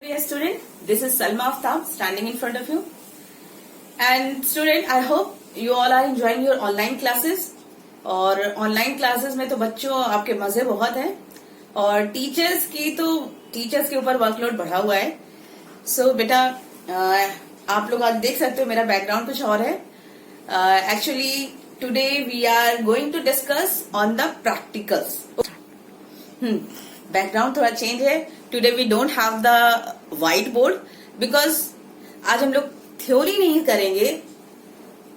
Dear student, this is Salma Aftab standing in front of you. And student, I hope you all are enjoying your online classes. और online classes में तो बच्चों आपके मजे बहुत हैं और टीचर्स के ऊपर वर्कलोड बढ़ा हुआ है. सो बेटा आप लोग आज देख सकते हो मेरा बैकग्राउंड कुछ और है. Actually today we are going to discuss on the practicals. Background थोड़ा चेंज है. Today we don't have the white board because आज हम लोग थ्योरी नहीं करेंगे.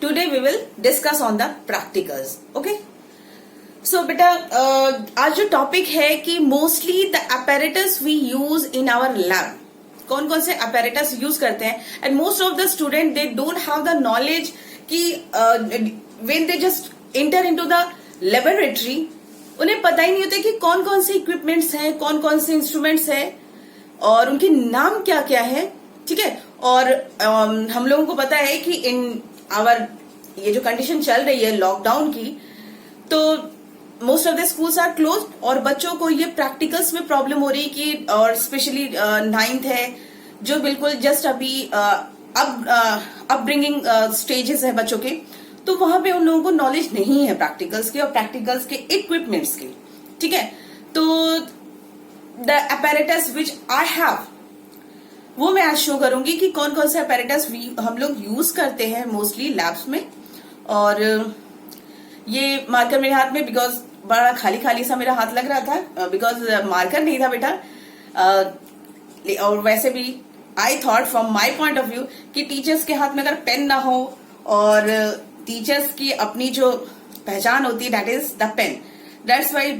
Today we will discuss on the practicals. Okay. So बेटा आज जो टॉपिक है कि mostly the apparatus we use in our lab. कौन कौन से अपैरेटस यूज करते हैं and most of the student they don't have the knowledge कि when they just enter into the laboratory उन्हें पता ही नहीं होता कि कौन कौन से इक्विपमेंट्स हैं, कौन कौन से इंस्ट्रूमेंट्स हैं और उनके नाम क्या क्या है. ठीक है. और हम लोगों को पता है कि इन आवर ये जो कंडीशन चल रही है लॉकडाउन की, तो most of the schools are close और बच्चों को ये प्रैक्टिकल्स में प्रॉब्लम हो रही कि और स्पेशली 9th है जो बिल्कुल जस्ट अभी अपब्रिंगिंग स्टेजेस है बच्चों के, तो वहां पे उन लोगों को नॉलेज नहीं है प्रैक्टिकल्स की और प्रैक्टिकल्स के इक्विपमेंट्स की. ठीक है. तो the apparatus which I have वो मैं आज शो करूंगी कि कौन कौन से अपैरेटस हम लोग यूज करते हैं मोस्टली लैब्स में. और ये मार्कर मेरे हाथ में बिकॉज बड़ा खाली खाली सा मेरा हाथ लग रहा था बिकॉज मार्कर नहीं था बेटा. और वैसे भी I thought from my point of view कि टीचर्स के हाथ में अगर पेन ना हो और टीचर्स की अपनी जो पहचान होती है that is the pen. That's why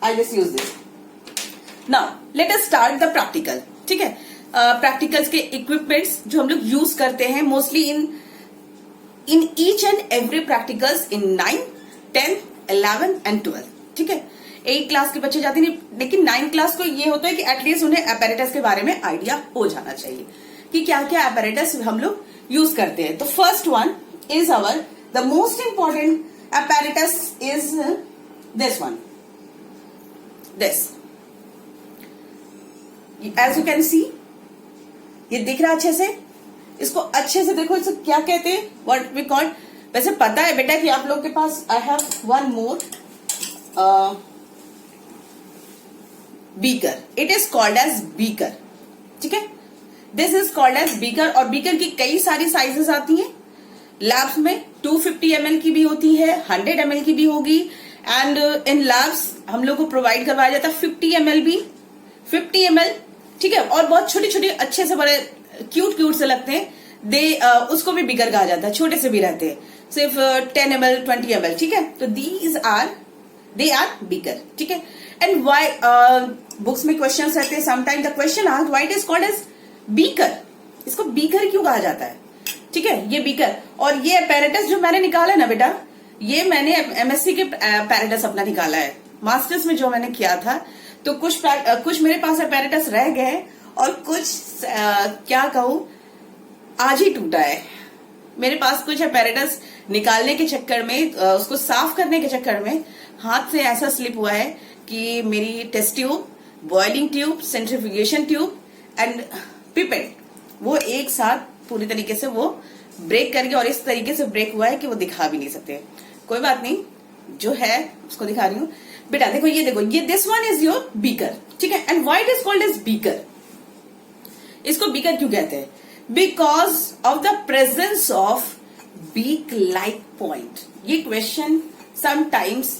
I just use this. Now let us start the practical. ठीक है. प्रैक्टिकल्स के इक्विपमेंट्स जो हम लोग यूज करते हैं mostly in each and every practicals in 9, 10, 11 and 12. ठीक है. 8 क्लास के बच्चे जाते नहीं, लेकिन 9 क्लास को ये होता है कि एटलीस्ट उन्हें अपैरेटस के बारे में आइडिया हो जाना चाहिए कि क्या क्या अपैरेटस हम लोग यूज करते हैं. तो first one is the most important apparatus is this one. This. As you can see, ये दिख रहा अच्छे से. इसको अच्छे से देखो. इसको क्या कहते हैं? What we call. वैसे पता है बेटा कि आप लोग के पास I have one more beaker. It is called as beaker. ठीक है. This is called as beaker और beaker की कई सारी साइजेस आती हैं लैब्स में. 250 ml की भी होती है, 100 ml की भी होगी एंड इन लैब्स हम लोग को प्रोवाइड करवाया जाता है 50 ml भी. 50 ml. ठीक है. और बहुत छोटे छोटे अच्छे से बड़े क्यूट से लगते हैं. उसको भी बिगर कहा जाता है. छोटे से भी रहते हैं सिर्फ 10 ml 20 ml. ठीक है. तो दे आर बिगर. ठीक है. एंड वाई बुक्स में क्वेश्चन रहते हैं. Sometime the question asked why it is called as beaker. इसको बीकर क्यों कहा जाता है? ठीक है. ये बीकर और ये अपैरेटस जो मैंने निकाला है ना बेटा, ये मैंने एमएससी के अपैरेटस अपना निकाला है. मास्टर्स में जो मैंने किया था तो कुछ मेरे पास अपैरेटस रह गए और कुछ क्या कहूं आज ही टूटा है. मेरे पास कुछ अपैरेटस निकालने के चक्कर में उसको साफ करने के चक्कर में हाथ से ऐसा स्लिप हुआ है कि मेरी test tube, boiling tube, centrifugation tube and pipette वो एक साथ पूरी तरीके से वो ब्रेक कर गया और इस तरीके से ब्रेक हुआ है कि वो दिखा भी नहीं सकते. कोई बात नहीं, जो है उसको दिखा रही हूँ बेटा. देखो ये this one is your beaker. ठीक है. And why it is called as beaker. इसको बीकर क्यों कहते हैं? Because of the presence of beak like point. ये क्वेश्चन समटाइम्स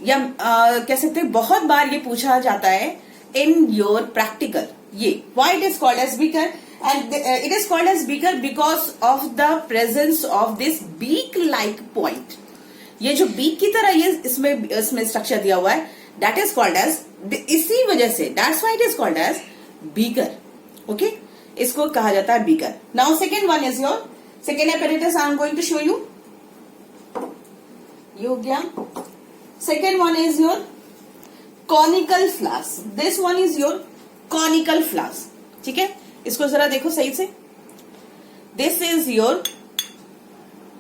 या कह सकते हैं बहुत बार ये पूछा जाता है इन योर प्रैक्टिकल. ये why it is called as beaker and it is called as beaker because of the presence of this beak like point. ये जो बीक की तरह ये इसमें स्ट्रक्चर दिया हुआ है that is called as, इसी वजह से that's why it is called as beaker. Okay. इसको कहा जाता है beaker. Now second one is your second apparatus I am going to show you. ये हो गया. Second one is your conical flask. This one is your conical flask. ठीक है. इसको जरा देखो सही से. This is your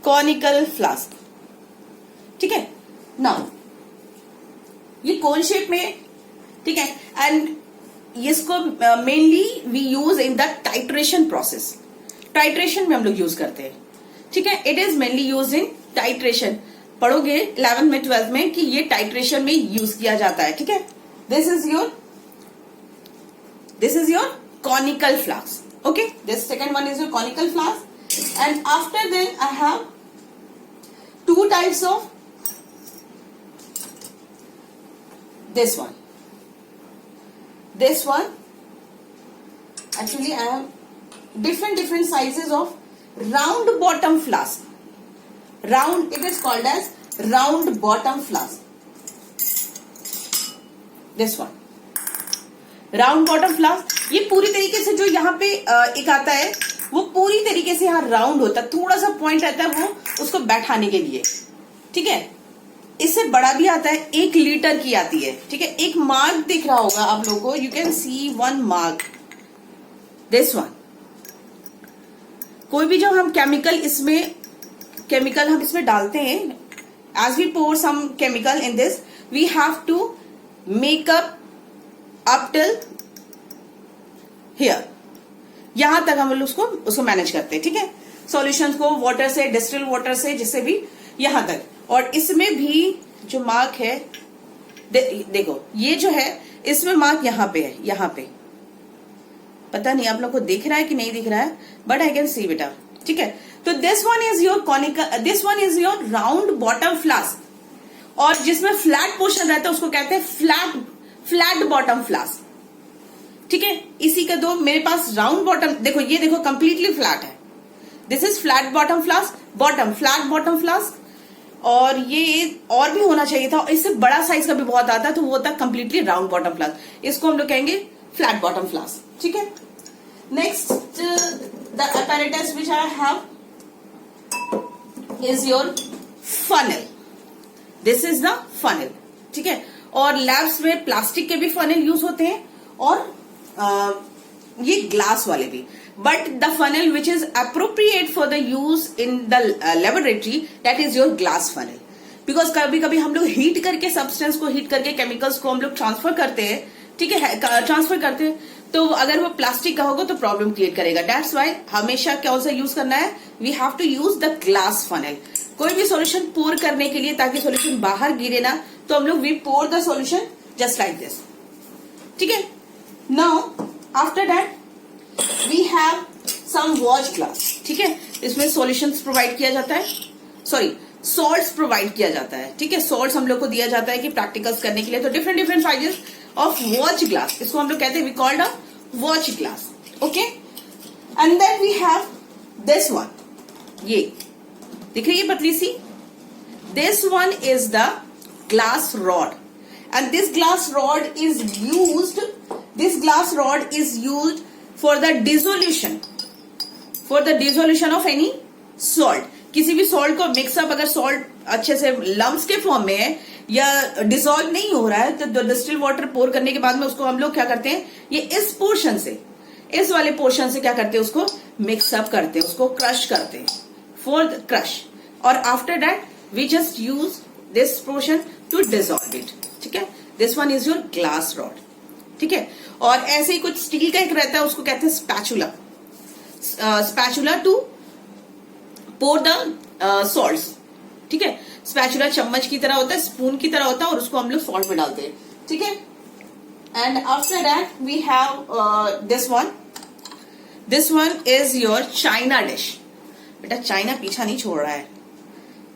conical flask. ठीक है. नाउ ये कोन शेप में. ठीक है. एंड इसको mainly we use in the titration process, titration में हम लोग यूज करते हैं, ठीक है। It is mainly use in titration, पढ़ोगे 11th में 12th में कि ये टाइट्रेशन में यूज किया जाता है, ठीक है। This is your conical flask, okay, this second one is your conical flask, and after then I have two types of this one actually I have different sizes of round bottom flask, round, it is called as round bottom flask, this one round bottom flask. ये पूरी तरीके से जो यहाँ पे एक आता है वो पूरी तरीके से यहाँ राउंड होता है, थोड़ा सा पॉइंट रहता है वो उसको बैठाने के लिए, ठीक है। इससे बड़ा भी आता है, 1 लीटर की आती है, ठीक है। एक मार्क दिख रहा होगा आप लोगों को, you can see 1 mark, this one. कोई भी जब हम केमिकल हम इसमें डालते हैं, as we pour some chemical in this, we have to make up till here, यहां तक हम लोग उसको मैनेज करते हैं, ठीक है। सॉल्यूशंस को वाटर से, डिस्टिल वाटर से, जिससे भी यहां तक। और इसमें भी जो मार्क है देखो, ये जो है इसमें मार्क यहां पे है, यहां पे पता नहीं आप लोग को दिख रहा है कि नहीं दिख रहा है, बट आई कैन सी बेटा, ठीक है। तो this one is your conical, this one is your round bottom flask, और जिसमें फ्लैट पोर्शन रहता है उसको कहते हैं फ्लैट बॉटम फ्लास्क, ठीक है। इसी का दो मेरे पास राउंड बॉटम, देखो ये देखो कंप्लीटली फ्लैट है, this is flat bottom flask, flat bottom flask. और ये और भी होना चाहिए था, इससे बड़ा साइज का भी बहुत आता है, तो वो होता है कंप्लीटली राउंड बॉटम फ्लास्क, इसको हम लोग कहेंगे फ्लैट बॉटम फ्लास्क, ठीक है। Next the apparatus which I have is your funnel, this is the funnel, ठीक है। और लैब्स में प्लास्टिक के भी फनल यूज होते हैं और ये ग्लास वाले भी, but the funnel which is appropriate for the use in the laboratory, that is your glass funnel. Because कभी कभी हम लोग हीट करके, सब्सटेंस को हीट करके, केमिकल्स को हम लोग ट्रांसफर करते हैं, ठीक है, ट्रांसफर करते हैं, तो अगर वो प्लास्टिक का होगा तो प्रॉब्लम क्रिएट करेगा। दैट्स वाई हमेशा कौन सा यूज करना है, we have to use the glass funnel. कोई भी सॉल्यूशन पोर करने के लिए, ताकि सॉल्यूशन बाहर गिरे ना, तो हम लोग we pour the solution just like this, ठीक है। Now after that we have some watch glass, ठीक है। इसमें सॉल्यूशंस प्रोवाइड किया जाता है, सॉरी सॉल्ट्स प्रोवाइड किया जाता है, ठीक है। सॉल्ट्स हम लोग को दिया जाता है कि प्रैक्टिकल्स करने के लिए, तो different sizes of watch glass, इसको हम लोग कहते हैं, we called a watch glass, okay. And then we have this one, ये दिख रही है पतली सी, this one is the glass rod, and this glass rod is used for the dissolution of any salt. किसी भी सॉल्ट को mix up, अगर सॉल्ट अच्छे से लम्स के फॉर्म में है या डिसॉल्व नहीं हो रहा है, तो डिस्टिल वाटर पोर करने के बाद में उसको हम लोग क्या करते हैं, ये इस पोर्शन से, इस वाले पोर्शन से क्या करते हैं, उसको मिक्सअप करते हैं, उसको क्रश करते हैं फॉर द क्रश, और after that we just use this portion to dissolve it, ठीक है। This one is your glass rod, ठीक है। और ऐसे ही कुछ स्टील का एक रहता है, उसको कहते हैं spatula, spatula to pour the salts, ठीक है। स्पैचुला चम्मच की तरह होता है, स्पून की तरह होता है, और उसको हम लोग सॉल्ट में डालते हैं, ठीक है। And after that we have this one is your china dish. बेटा चाइना पीछा नहीं छोड़ रहा है,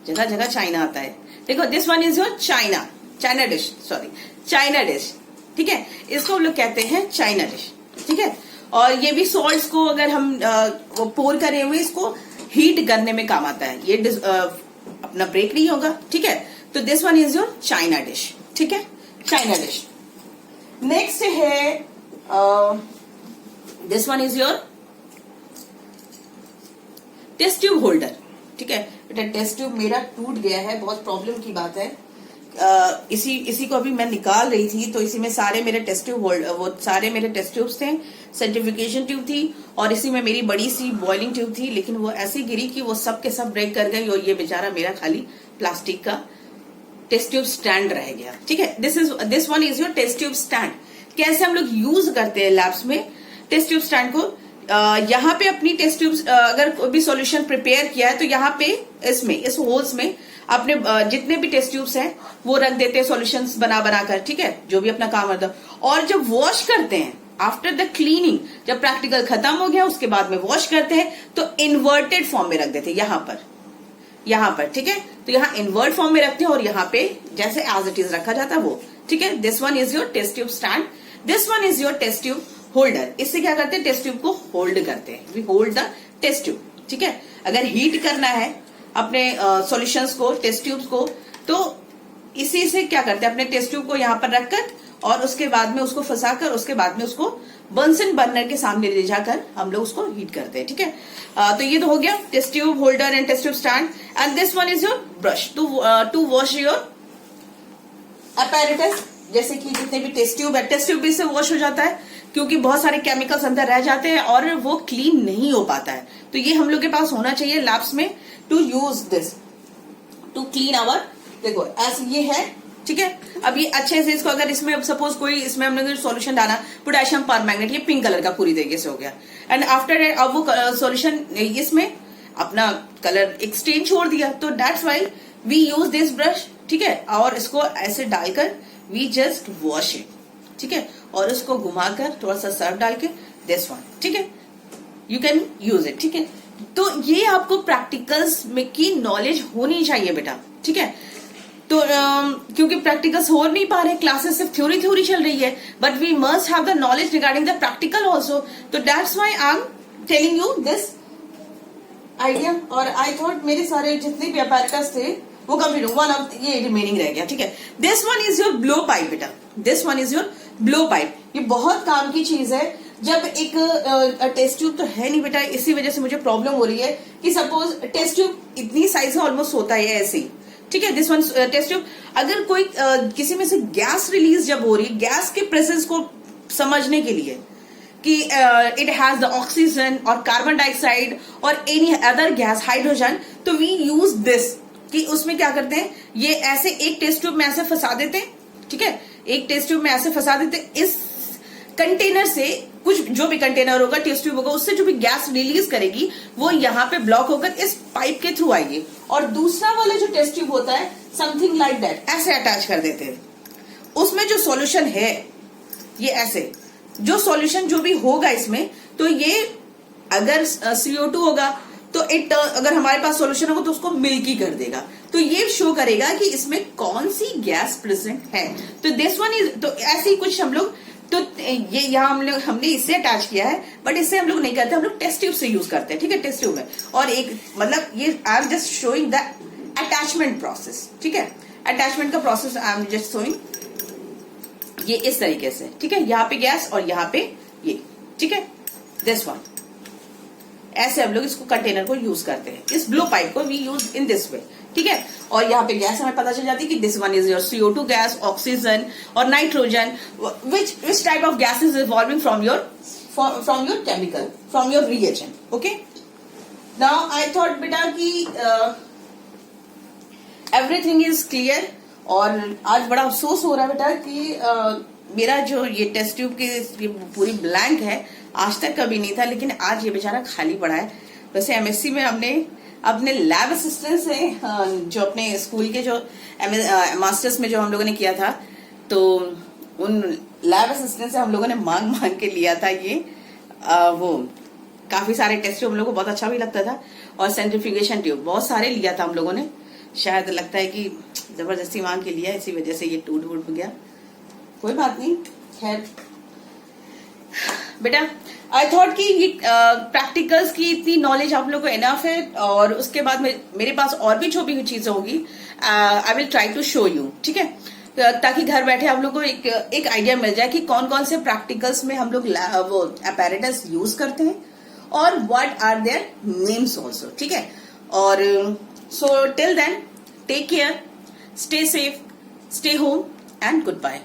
जगह जगह चाइना आता है, देखो this one is your china dish, ठीक है। इसको हम लोग कहते हैं चाइना डिश, ठीक है। और ये भी सॉल्ट्स को अगर हम पोर करे हुए, इसको हीट करने में काम आता है, ये अपना ब्रेक नहीं होगा, ठीक है। तो this one is your china dish, ठीक है, चाइना डिश। नेक्स्ट है this one is your test tube holder, ठीक है। बेटा टेस्ट ट्यूब मेरा टूट गया है, बहुत प्रॉब्लम की बात है। इसी को अभी मैं निकाल रही थी, तो इसी में सारे मेरे टेस्ट ट्यूब वो सारे मेरे टेस्ट ट्यूब्स थे, सर्टिफिकेशन ट्यूब थी, और इसी में मेरी बड़ी सी बॉइलिंग ट्यूब थी, लेकिन वो ऐसी गिरी कि वो सब के सब ब्रेक कर गई, और ये बेचारा मेरा खाली प्लास्टिक का टेस्ट ट्यूब स्टैंड रह गया, ठीक है। This one is your test tube stand. कैसे हम लोग यूज करते हैं लैब्स में टेस्ट ट्यूब स्टैंड को। यहाँ पे अपनी टेस्ट ट्यूब अगर कोई भी सॉल्यूशन प्रिपेयर किया है तो यहाँ पे इसमें इस होल्स में अपने जितने भी टेस्ट ट्यूब्स हैं वो रख देते हैं सॉल्यूशंस बना बनाकर, ठीक है, जो भी अपना काम होता है। और जब वॉश करते हैं आफ्टर द क्लीनिंग, जब प्रैक्टिकल खत्म हो गया उसके बाद में वॉश करते हैं तो इन्वर्टेड फॉर्म में रख देते हैं यहाँ पर, ठीक है। तो यहाँ इन्वर्ट फॉर्म में रखते हैं और यहाँ पे जैसे एज इट इज रखा जाता है वो, ठीक है। This one is your test tube stand, this one is your test tube holder. इससे क्या करते हैं, टेस्ट ट्यूब को होल्ड करते हैं, we hold the test tube, ठीक है। अगर हीट करना है अपने सॉल्यूशंस को, टेस्ट ट्यूब्स को, तो इसी से क्या करते हैं, अपने टेस्ट ट्यूब को यहाँ पर रखकर और उसके बाद में उसको फंसाकर उसके बाद में उसको बर्नसन बर्नर के सामने ले जाकर हम लोग उसको हीट करते हैं, ठीक है। तो ये तो हो गया test tube holder and test tube stand. And this one is your brush to wash your apparatus. जैसे कि जितने भी टेस्ट ट्यूब है, टेस्ट ट्यूब भी से वॉश हो जाता है क्योंकि बहुत सारे केमिकल्स अंदर रह जाते हैं और वो क्लीन नहीं हो पाता है। तो ये हम लोग के पास होना चाहिए लैब्स में to use this to clean our. देखो ऐसे ये है, ठीक है। अब ये अच्छे से इसको अगर इसमें सपोज कोई इसमें हमने सॉल्यूशन डाला पोटेशियम परमैंगनेट, ये पिंक कलर का पूरी तरीके से हो गया। एंड आफ्टर अब वो सॉल्यूशन इसमें अपना कलर एक स्टेन छोड़ दिया, तो that's why we use this brush, ठीक है। और इसको ऐसे डालकर वी जस्ट वॉश इट, ठीक है। और उसको घुमाकर थोड़ा सा सर्फ डाल के दिस वन, ठीक है, यू कैन यूज इट, ठीक है। तो ये आपको प्रैक्टिकल्स में की नॉलेज होनी चाहिए बेटा, ठीक है। तो क्योंकि प्रैक्टिकल्स हो नहीं पा रहे, क्लासेस सिर्फ थ्योरी चल रही है, but we must have the knowledge regarding the practical also. तो that's why I am telling you this idea. और आई थॉट मेरे सारे जितने भी अपैरेटस थे वो कंप्लीट, वन ऑफ ये रिमेनिंग रह गया, ठीक है। This one is your blow pipe बेटा, this one is your blow pipe. ये बहुत काम की चीज है। जब एक टेस्ट ट्यूब तो है नहीं बेटा, इसी वजह से मुझे प्रॉब्लम हो रही है कि सपोज टेस्ट ट्यूब इतनी साइज में ऑलमोस्ट होता है ऐसे ही, ठीक है। दिस वन टेस्ट ट्यूब, अगर कोई किसी में से गैस रिलीज जब हो रही है, गैस के प्रेजेंस को समझने के लिए कि इट हैज द ऑक्सीजन और कार्बन डाइऑक्साइड और एनी अदर गैस हाइड्रोजन, तो वी यूज दिस कि उसमें क्या करते हैं, ये ऐसे एक टेस्ट ट्यूब में ऐसे फंसा देते हैं, ठीक है। एक टेस्ट ट्यूब में ऐसे फंसा देते हैं, इस कंटेनर से कुछ जो भी कंटेनर होगा टेस्ट ट्यूब होगा उससे जो भी गैस रिलीज करेगी वो यहाँ पे ब्लॉक होकर इस पाइप के थ्रू आएगी। और दूसरा वाला जो टेस्ट ट्यूब होता है समथिंग लाइक दैट, ऐसे अटैच कर देते हैं। उसमें जो सॉल्यूशन है ये ऐसे, जो सॉल्यूशन जो भी होगा इसमें, तो ये अगर CO2 होगा तो इट अगर हमारे पास सॉल्यूशन होगा तो उसको मिल्की कर देगा, तो ये शो करेगा कि इसमें कौन सी गैस प्रेजेंट है। तो दिस वन इज, तो ऐसे ही कुछ हम लोग, तो ये यहाँ हमने इससे अटैच किया है, बट इससे हम लोग नहीं करते, हम लोग टेस्ट ट्यूब से यूज करते हैं, ठीक है, टेस्ट ट्यूब में। और एक मतलब ये I am just showing the attachment process, ठीक है, अटैचमेंट का process I am just showing ये इस तरीके से, ठीक है। यहाँ पे गैस और यहाँ पे ये, ठीक है, दिस वन। ऐसे हम लोग इसको कंटेनर को यूज करते हैं, इस ब्लो पाइप को we use in this way, ठीक है। और यहाँ पे गैस हमें पता चल जाती है कि this one is your CO2 gas, oxygen और nitrogen, which type of gas is evolving from your chemical, from your reagent, okay. Now I thought बेटा कि एवरीथिंग इज क्लियर। और आज बड़ा अफसोस हो रहा है बेटा कि मेरा जो ये टेस्ट ट्यूब की पूरी ब्लैंक है, आज तक कभी नहीं था, लेकिन आज ये बेचारा खाली पड़ा है। वैसे MSc में हमने अपने लैब असिस्टेंट से जो अपने स्कूल के जो मास्टर्स में जो हम लोगों ने किया था, तो उन लैब असिस्टेंट से हम लोगों ने मांग के लिया था ये वो काफी सारे टेस्ट ट्यूब हम लोगों को बहुत अच्छा भी लगता था, और सेंट्रीफ्यूगेशन ट्यूब बहुत सारे लिया था हम लोगों ने। शायद लगता है कि जबरदस्ती मांग के लिया, इसी वजह से ये टूट फूट गया, कोई बात नहीं। खैर बेटा आई थॉट कि ये प्रैक्टिकल्स की इतनी नॉलेज आप लोगों को इनफ है, और उसके बाद मेरे पास और भी जो भी चीजें होगी I will try to show you, ठीक है, ताकि घर बैठे आप लोग को एक आइडिया मिल जाए कि कौन कौन से प्रैक्टिकल्स में हम लोग वो अपैरेटस यूज करते हैं और what are their names also, ठीक है। और so till then take care, stay safe, stay home and good bye.